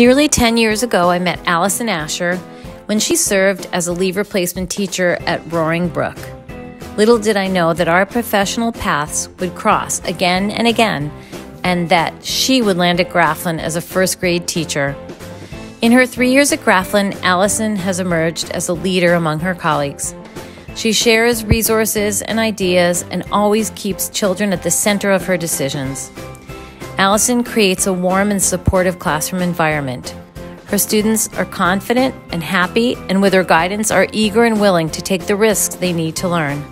Nearly 10 years ago, I met Allison Asher when she served as a leave replacement teacher at Roaring Brook. Little did I know that our professional paths would cross again and again, and that she would land at Grafflin as a first grade teacher. In her 3 years at Grafflin, Allison has emerged as a leader among her colleagues. She shares resources and ideas and always keeps children at the center of her decisions. Allison creates a warm and supportive classroom environment. Her students are confident and happy, and with her guidance are eager and willing to take the risks they need to learn.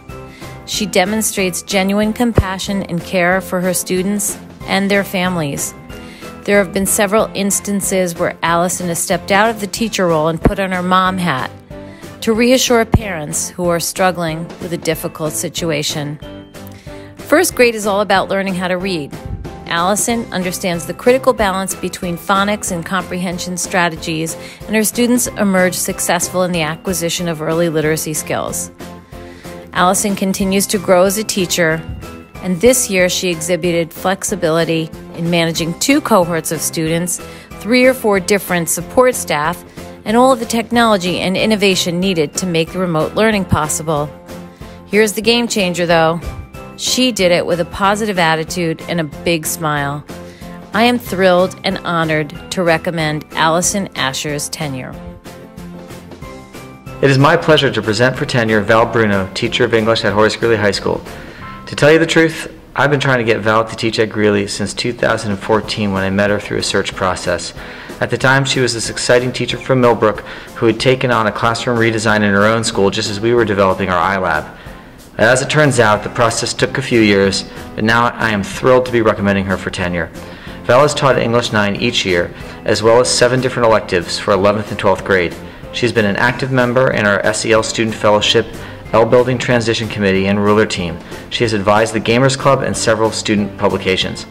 She demonstrates genuine compassion and care for her students and their families. There have been several instances where Allison has stepped out of the teacher role and put on her mom hat to reassure parents who are struggling with a difficult situation. First grade is all about learning how to read. Allison understands the critical balance between phonics and comprehension strategies, and her students emerge successful in the acquisition of early literacy skills. Allison continues to grow as a teacher, and this year she exhibited flexibility in managing 2 cohorts of students, 3 or 4 different support staff, and all of the technology and innovation needed to make the remote learning possible. Here's the game changer, though. She did it with a positive attitude and a big smile. I am thrilled and honored to recommend Allison Asher's Tenure. It is my pleasure to present for tenure Val Bruno, teacher of English at Horace Greeley High School. To tell you the truth, I've been trying to get Val to teach at Greeley since 2014 when I met her through a search process. At the time, she was this exciting teacher from Millbrook who had taken on a classroom redesign in her own school just as we were developing our iLab. As it turns out, the process took a few years, but now I am thrilled to be recommending her for tenure. Val has taught English 9 each year, as well as 7 different electives for 11th and 12th grade. She's been an active member in our SEL Student Fellowship, L-Building Transition Committee, and Ruler Team. She has advised the Gamers Club and several student publications.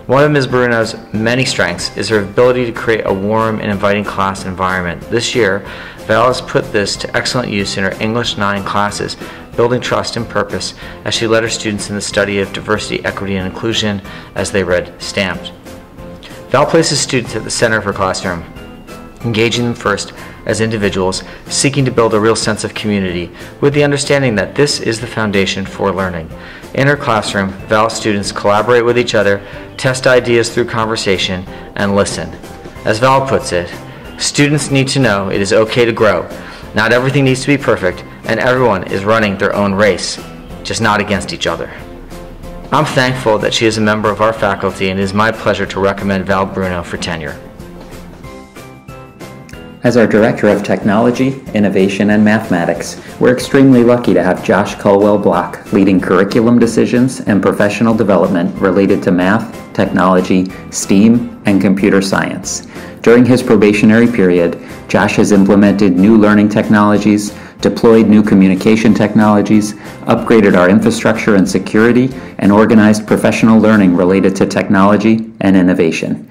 One of Ms. Bruno's many strengths is her ability to create a warm and inviting class environment. This year, Val has put this to excellent use in her English 9 classes, building trust and purpose as she led her students in the study of diversity, equity, and inclusion as they read Stamped. Val places students at the center of her classroom, engaging them first as individuals, seeking to build a real sense of community, with the understanding that this is the foundation for learning. In her classroom, Val's students collaborate with each other, test ideas through conversation, and listen. As Val puts it, students need to know it is okay to grow. Not everything needs to be perfect, and everyone is running their own race, just not against each other. I'm thankful that she is a member of our faculty, and it is my pleasure to recommend Val Bruno for tenure. As our Director of Technology, Innovation, and Mathematics, we're extremely lucky to have Josh Culwell-Block leading curriculum decisions and professional development related to math, technology, STEAM, and computer science. During his probationary period, Josh has implemented new learning technologies, deployed new communication technologies, upgraded our infrastructure and security, and organized professional learning related to technology and innovation.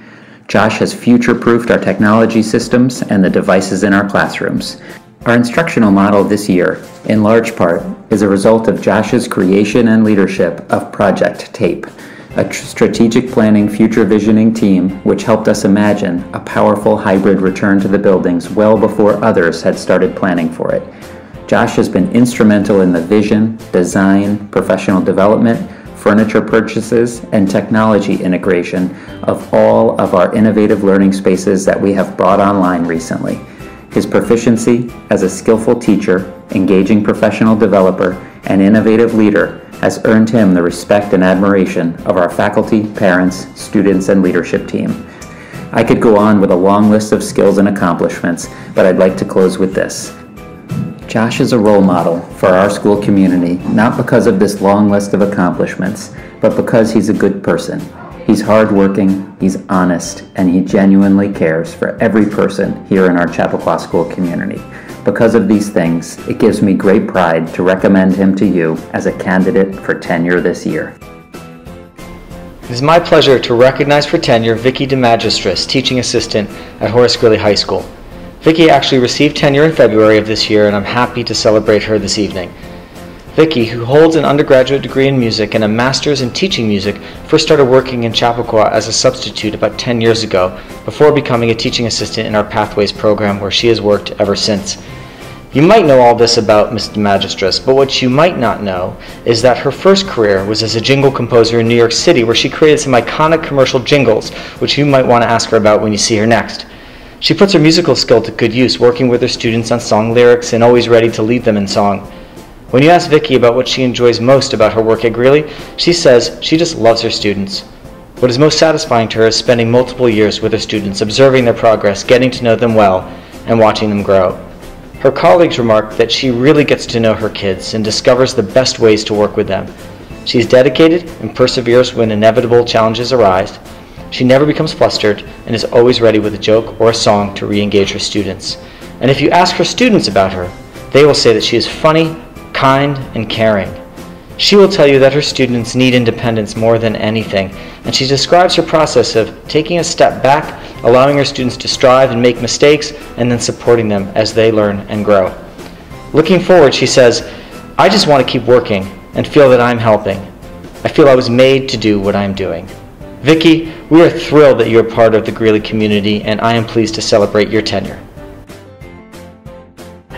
Josh has future-proofed our technology systems and the devices in our classrooms. Our instructional model this year, in large part, is a result of Josh's creation and leadership of Project TAPE, a strategic planning, future visioning team which helped us imagine a powerful hybrid return to the buildings well before others had started planning for it. Josh has been instrumental in the vision, design, professional development, furniture purchases, and technology integration of all of our innovative learning spaces that we have brought online recently. His proficiency as a skillful teacher, engaging professional developer, and innovative leader has earned him the respect and admiration of our faculty, parents, students, and leadership team. I could go on with a long list of skills and accomplishments, but I'd like to close with this. Josh is a role model for our school community, not because of this long list of accomplishments, but because he's a good person. He's hardworking, he's honest, and he genuinely cares for every person here in our Chappaqua School community. Because of these things, it gives me great pride to recommend him to you as a candidate for tenure this year. It is my pleasure to recognize for tenure Vicki DeMagistris, teaching assistant at Horace Greeley High School. Vicki actually received tenure in February of this year, and I'm happy to celebrate her this evening. Vicky, who holds an undergraduate degree in music and a master's in teaching music, first started working in Chappaqua as a substitute about 10 years ago, before becoming a teaching assistant in our Pathways program, where she has worked ever since. You might know all this about Ms. DeMagistris, but what you might not know is that her first career was as a jingle composer in New York City, where she created some iconic commercial jingles, which you might want to ask her about when you see her next. She puts her musical skill to good use, working with her students on song lyrics and always ready to lead them in song. When you ask Vicky about what she enjoys most about her work at Greeley, she says she just loves her students. What is most satisfying to her is spending multiple years with her students, observing their progress, getting to know them well, and watching them grow. Her colleagues remark that she really gets to know her kids and discovers the best ways to work with them. She is dedicated and perseveres when inevitable challenges arise. She never becomes flustered and is always ready with a joke or a song to re-engage her students. And if you ask her students about her, they will say that she is funny, kind, and caring. She will tell you that her students need independence more than anything, and she describes her process of taking a step back, allowing her students to strive and make mistakes, and then supporting them as they learn and grow. Looking forward, she says, "I just want to keep working and feel that I'm helping. I feel I was made to do what I'm doing." Vicky, we are thrilled that you are part of the Greeley community, and I am pleased to celebrate your tenure.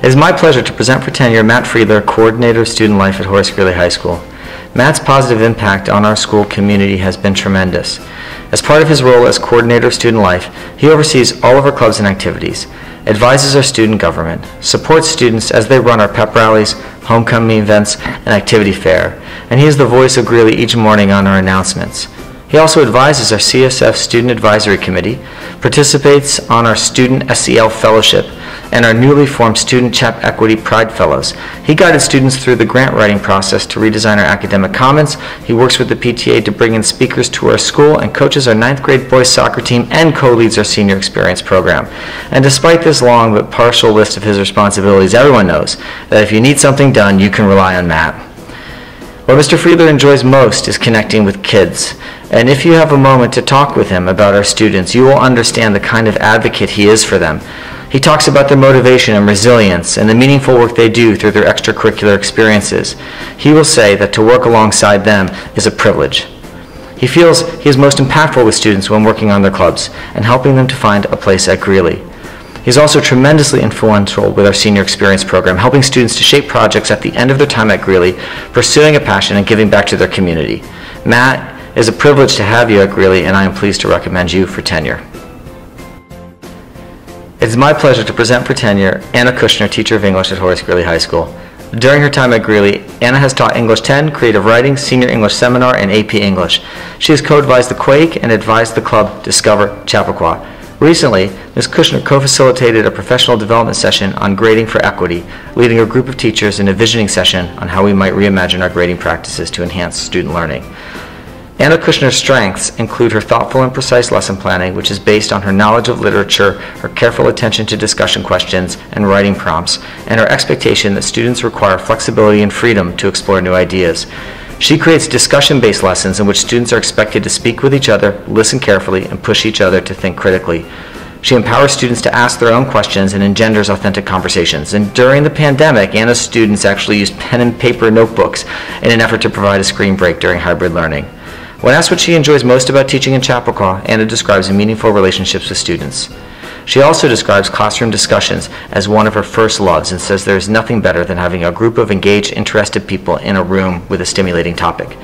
It is my pleasure to present for tenure Matt Friedler, Coordinator of Student Life at Horace Greeley High School. Matt's positive impact on our school community has been tremendous. As part of his role as Coordinator of Student Life, he oversees all of our clubs and activities, advises our student government, supports students as they run our pep rallies, homecoming events, and activity fair, and he is the voice of Greeley each morning on our announcements. He also advises our CSF Student Advisory Committee, participates on our Student SEL Fellowship, and our newly formed Student CHAP Equity Pride Fellows. He guided students through the grant writing process to redesign our academic commons. He works with the PTA to bring in speakers to our school and coaches our 9th grade boys soccer team and co-leads our senior experience program. And despite this long but partial list of his responsibilities, everyone knows that if you need something done, you can rely on Matt. What Mr. Friedler enjoys most is connecting with kids. And if you have a moment to talk with him about our students, you will understand the kind of advocate he is for them. He talks about their motivation and resilience and the meaningful work they do through their extracurricular experiences. He will say that to work alongside them is a privilege. He feels he is most impactful with students when working on their clubs and helping them to find a place at Greeley. He's also tremendously influential with our senior experience program, helping students to shape projects at the end of their time at Greeley, pursuing a passion and giving back to their community. Matt, it is a privilege to have you at Greeley, and I am pleased to recommend you for tenure. It is my pleasure to present for tenure Anna Kushner, teacher of English at Horace Greeley High School. During her time at Greeley, Anna has taught English 10, Creative Writing, Senior English Seminar, and AP English. She has co-advised the Quake and advised the club Discover Chappaqua. Recently, Ms. Kushner co-facilitated a professional development session on grading for equity, leading a group of teachers in a visioning session on how we might reimagine our grading practices to enhance student learning. Anna Kushner's strengths include her thoughtful and precise lesson planning, which is based on her knowledge of literature, her careful attention to discussion questions and writing prompts, and her expectation that students require flexibility and freedom to explore new ideas. She creates discussion-based lessons in which students are expected to speak with each other, listen carefully, and push each other to think critically. She empowers students to ask their own questions and engenders authentic conversations. And during the pandemic, Anna's students actually used pen and paper notebooks in an effort to provide a screen break during hybrid learning. When asked what she enjoys most about teaching in Chappaqua, Anna describes meaningful relationships with students. She also describes classroom discussions as one of her first loves and says there is nothing better than having a group of engaged, interested people in a room with a stimulating topic.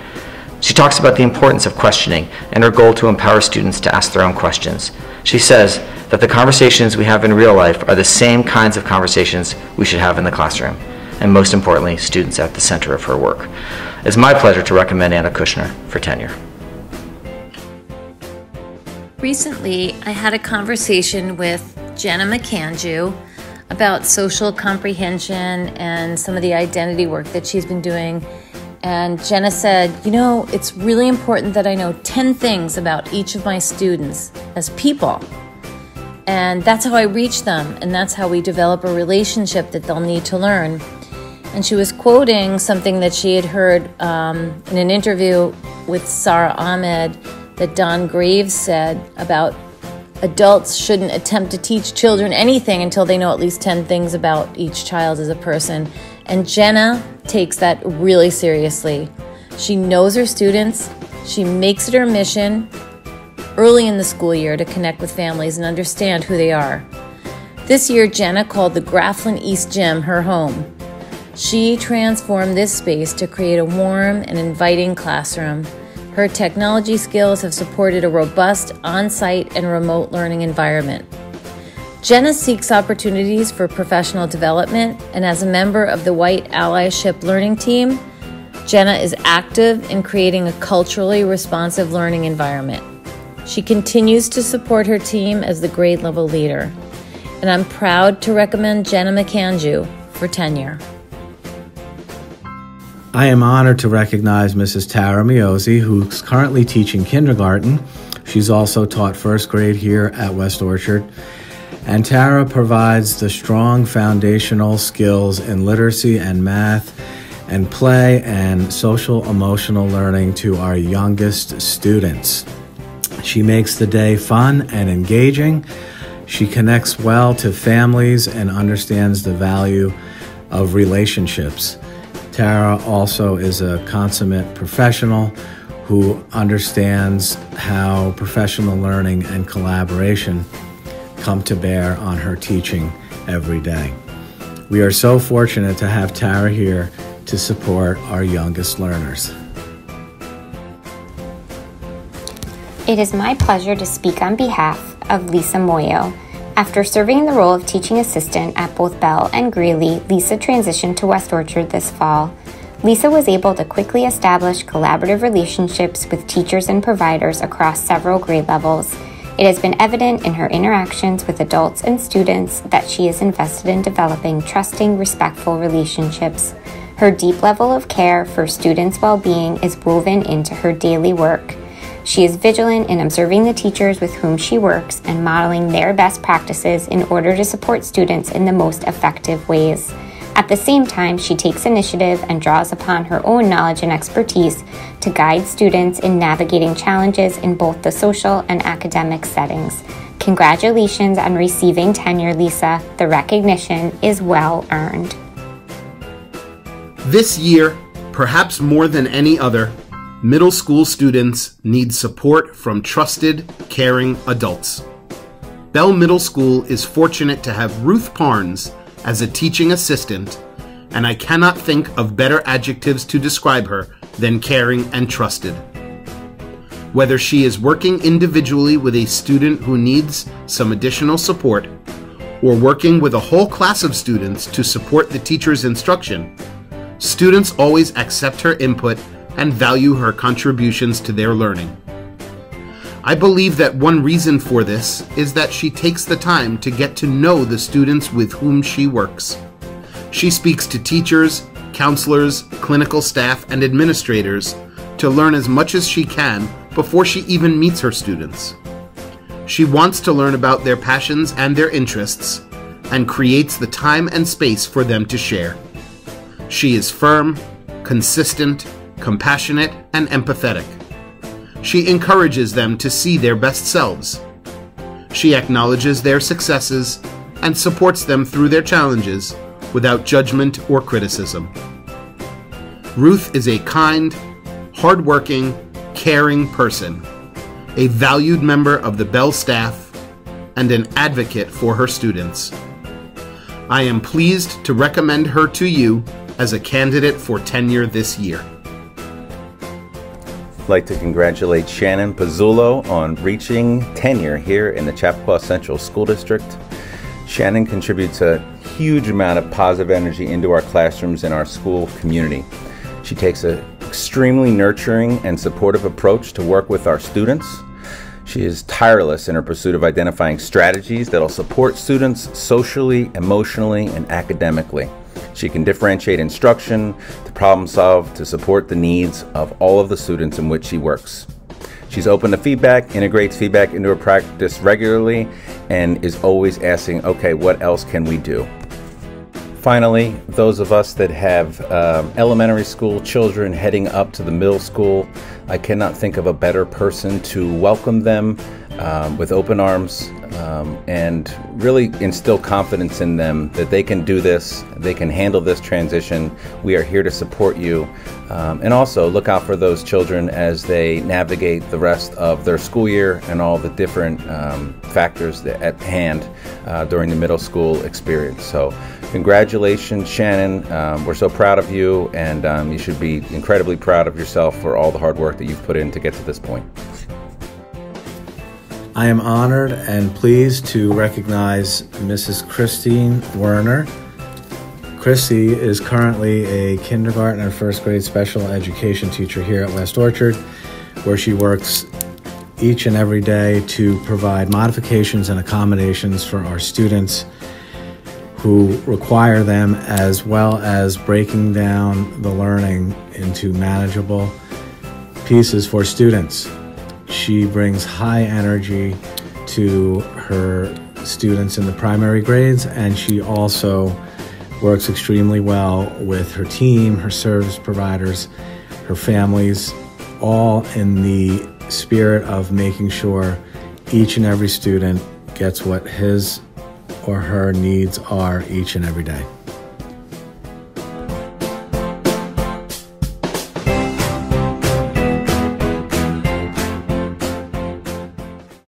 She talks about the importance of questioning and her goal to empower students to ask their own questions. She says that the conversations we have in real life are the same kinds of conversations we should have in the classroom. And most importantly, students at the center of her work. It's my pleasure to recommend Anna Kushner for tenure. Recently, I had a conversation with Jenna McAndrew about social comprehension and some of the identity work that she's been doing. And Jenna said, you know, it's really important that I know 10 things about each of my students as people. And that's how I reach them, and that's how we develop a relationship that they'll need to learn. And she was quoting something that she had heard in an interview with Sarah Ahmed that Don Graves said about adults shouldn't attempt to teach children anything until they know at least 10 things about each child as a person. And Jenna takes that really seriously. She knows her students. She makes it her mission early in the school year to connect with families and understand who they are. This year, Jenna called the Grafflin East Gym her home. She transformed this space to create a warm and inviting classroom. Her technology skills have supported a robust on-site and remote learning environment. Jenna seeks opportunities for professional development, and as a member of the White Allyship Learning Team, Jenna is active in creating a culturally responsive learning environment. She continues to support her team as the grade level leader, and I'm proud to recommend Jenna McAndrew for tenure. I am honored to recognize Mrs. Tara Miozzi, who's currently teaching kindergarten. She's also taught first grade here at West Orchard. And Tara provides the strong foundational skills in literacy and math and play and social emotional learning to our youngest students. She makes the day fun and engaging. She connects well to families and understands the value of relationships. Tara also is a consummate professional who understands how professional learning and collaboration come to bear on her teaching every day. We are so fortunate to have Tara here to support our youngest learners. It is my pleasure to speak on behalf of Lisa Moyo. After serving in the role of teaching assistant at both Bell and Greeley, Lisa transitioned to West Orchard this fall. Lisa was able to quickly establish collaborative relationships with teachers and providers across several grade levels. It has been evident in her interactions with adults and students that she is invested in developing trusting, respectful relationships. Her deep level of care for students' well-being is woven into her daily work. She is vigilant in observing the teachers with whom she works and modeling their best practices in order to support students in the most effective ways. At the same time, she takes initiative and draws upon her own knowledge and expertise to guide students in navigating challenges in both the social and academic settings. Congratulations on receiving tenure, Lisa. The recognition is well earned. This year, perhaps more than any other, middle school students need support from trusted, caring adults. Bell Middle School is fortunate to have Ruth Parnes as a teaching assistant, and I cannot think of better adjectives to describe her than caring and trusted. Whether she is working individually with a student who needs some additional support, or working with a whole class of students to support the teacher's instruction, students always accept her input and value her contributions to their learning. I believe that one reason for this is that she takes the time to get to know the students with whom she works. She speaks to teachers, counselors, clinical staff, and administrators to learn as much as she can before she even meets her students. She wants to learn about their passions and their interests and creates the time and space for them to share. She is firm, consistent, compassionate, and empathetic. She encourages them to see their best selves. She acknowledges their successes and supports them through their challenges without judgment or criticism. Ruth is a kind, hardworking, caring person, a valued member of the Bell staff, and an advocate for her students. I am pleased to recommend her to you as a candidate for tenure this year. I'd like to congratulate Shannon Pizzullo on reaching tenure here in the Chappaqua Central School District. Shannon contributes a huge amount of positive energy into our classrooms and our school community. She takes an extremely nurturing and supportive approach to work with our students. She is tireless in her pursuit of identifying strategies that will support students socially, emotionally, and academically. She can differentiate instruction, to problem solve, to support the needs of all of the students in which she works. She's open to feedback, integrates feedback into her practice regularly, and is always asking, okay, what else can we do? Finally, those of us that have elementary school children heading up to the middle school, I cannot think of a better person to welcome them with open arms and really instill confidence in them that they can do this, they can handle this transition. We are here to support you. And also look out for those children as they navigate the rest of their school year and all the different factors at hand during the middle school experience. So congratulations, Shannon. We're so proud of you, and you should be incredibly proud of yourself for all the hard work that you've put in to get to this point. I am honored and pleased to recognize Mrs. Christine Werner. Christy is currently a kindergarten and first grade special education teacher here at West Orchard, where she works each and every day to provide modifications and accommodations for our students who require them, as well as breaking down the learning into manageable pieces for students. She brings high energy to her students in the primary grades, and she also works extremely well with her team, her service providers, her families, all in the spirit of making sure each and every student gets what his or her needs are each and every day.